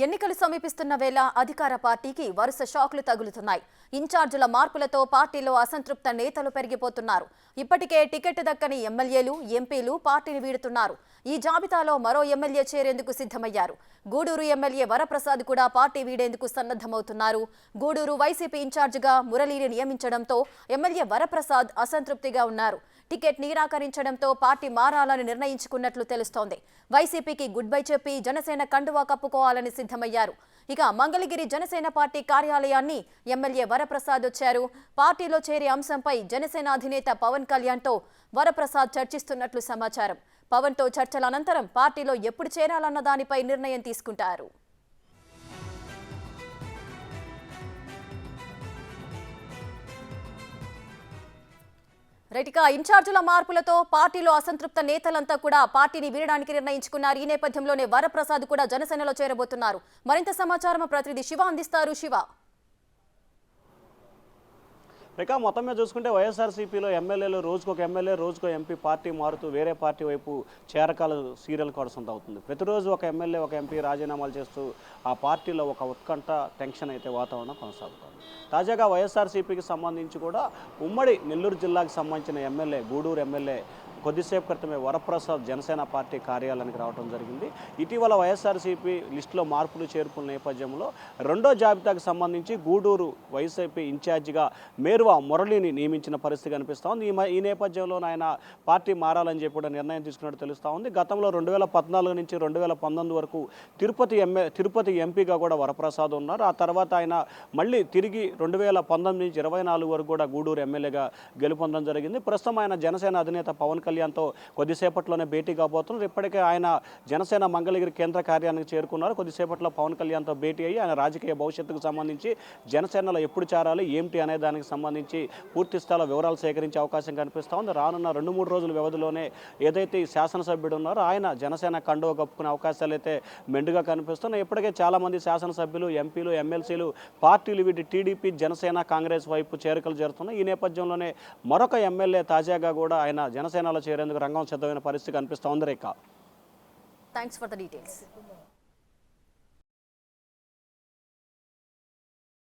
ఎన్నికలు సమీపిస్తున్న వేళ అధికార పార్టీకి వరుస షాక్లు తగులుతున్నాయి. ఇన్ఛార్జీల మార్పులతో పార్టీలో అసంతృప్త నేతలు పెరిగిపోతున్నారు. ఇప్పటికే టికెట్ దక్కని ఎమ్మెల్యేలు, ఎంపీలు పార్టీని వీడుతున్నారు. ఈ జాబితాలో మరో ఎమ్మెల్యే చేరేందుకు సిద్ధమయ్యారు. గూడూరు ఎమ్మెల్యే వరప్రసాద్ కూడా పార్టీ వీడేందుకు సన్నద్ధమవుతున్నారు. గూడూరు వైసీపీ ఇన్ఛార్జిగా మురళీని నియమించడంతో ఎమ్మెల్యే వరప్రసాద్ అసంతృప్తిగా ఉన్నారు. టికెట్ నిరాకరించడంతో పార్టీ మారాలని నిర్ణయించుకున్నట్లు తెలుస్తోంది. వైసీపీకి గుడ్ బై చెప్పి జనసేన కండువా కప్పుకోవాలని సిద్ధమయ్యారు. ఇక మంగళగిరి జనసేన పార్టీ కార్యాలయాన్ని ఎమ్మెల్యే వరప్రసాద్ వచ్చారు. పార్టీలో చేరే అంశంపై జనసేన అధినేత పవన్ కళ్యాణ్తో వరప్రసాద్ చర్చిస్తున్నట్లు సమాచారం. పవన్తో చర్చల అనంతరం పార్టీలో ఎప్పుడు చేరాలన్న దానిపై నిర్ణయం తీసుకుంటారు. రైట్గా ఇన్ఛార్జీల మార్పులతో పార్టీలో అసంతృప్త నేతలంతా కూడా పార్టీని వీడడానికి నిర్ణయించుకున్నారు. ఈ నేపథ్యంలోనే వరప్రసాద్ కూడా జనసేనలో చేరబోతున్నారు. మరింత సమాచారం ప్రతినిధి శివ అందిస్తారు. శివ, ఇక మొత్తం మీద చూసుకుంటే వైఎస్ఆర్సీపీలో ఎమ్మెల్యేలు రోజుకొక ఎమ్మెల్యే, రోజుకో ఎంపీ పార్టీ మారుతూ వేరే పార్టీ వైపు చేరకాల సీరియల్ కొనసాగుతూ అవుతుంది. ప్రతిరోజు ఒక ఎమ్మెల్యే, ఒక ఎంపీ రాజీనామాలు చేస్తూ ఆ పార్టీలో ఒక ఉత్కంఠ టెన్షన్ అయితే వాతావరణం కొనసాగుతుంది. తాజాగా వైఎస్ఆర్సీపీకి సంబంధించి కూడా ఉమ్మడి నెల్లూరు జిల్లాకు సంబంధించిన ఎమ్మెల్యే, గూడూరు ఎమ్మెల్యే కొద్దిసేపు క్రితమే వరప్రసాద్ జనసేన పార్టీ కార్యాలయానికి రావడం జరిగింది. ఇటీవల వైఎస్ఆర్సీపీ లిస్టులో మార్పులు చేర్పుల నేపథ్యంలో రెండో జాబితాకు సంబంధించి గూడూరు వైసీపీ ఇన్ఛార్జిగా మేరువా మురళిని నియమించిన పరిస్థితి కనిపిస్తోంది. ఈ నేపథ్యంలో ఆయన పార్టీ మారాలని చెప్పి కూడా నిర్ణయం తీసుకున్నట్టు తెలుస్తూ ఉంది. గతంలో 2014 నుంచి 2019 వరకు తిరుపతి ఎంపీగా కూడా వరప్రసాద్ ఉన్నారు. ఆ తర్వాత ఆయన మళ్ళీ తిరిగి 2019 నుంచి 2024 వరకు కూడా గూడూరు ఎమ్మెల్యేగా గెలుపొందడం జరిగింది. ప్రస్తుతం ఆయన జనసేన అధినేత పవన్ కళ్యాణ్తో కొద్దిసేపట్లోనే భేటీ కాబోతున్నారు. ఇప్పటికే ఆయన జనసేన మంగళగిరి కేంద్ర కార్యాలయానికి చేరుకున్నారు. కొద్దిసేపట్లో పవన్ కళ్యాణ్తో భేటీ అయ్యి ఆయన రాజకీయ భవిష్యత్తుకు సంబంధించి జనసేనలో ఎప్పుడు చేరాలి ఏమిటి అనే దానికి సంబంధించి పూర్తి స్థాయిలో వివరాలు సేకరించే అవకాశం కనిపిస్తూ ఉంది. రానున్న 2-3 రోజుల వ్యవధిలోనే ఏదైతే ఈ శాసనసభ్యుడు ఉన్నారో ఆయన జనసేన కండువ కప్పుకునే అవకాశాలు అయితే మెండుగా కనిపిస్తున్నాయి. ఇప్పటికే చాలామంది శాసనసభ్యులు, ఎంపీలు, ఎమ్మెల్సీలు పార్టీలు వీటి టీడీపీ, జనసేన, కాంగ్రెస్ వైపు చేరికలు జరుగుతున్నాయి. ఈ నేపథ్యంలోనే మరొక ఎమ్మెల్యే తాజాగా కూడా ఆయన జనసేనలో చేరేందుకు రంగం సిద్ధమైన పరిస్థితి కనిపిస్తోంది. రేఖ, థ్యాంక్స్ ఫర్ ద డీటెయిల్స్.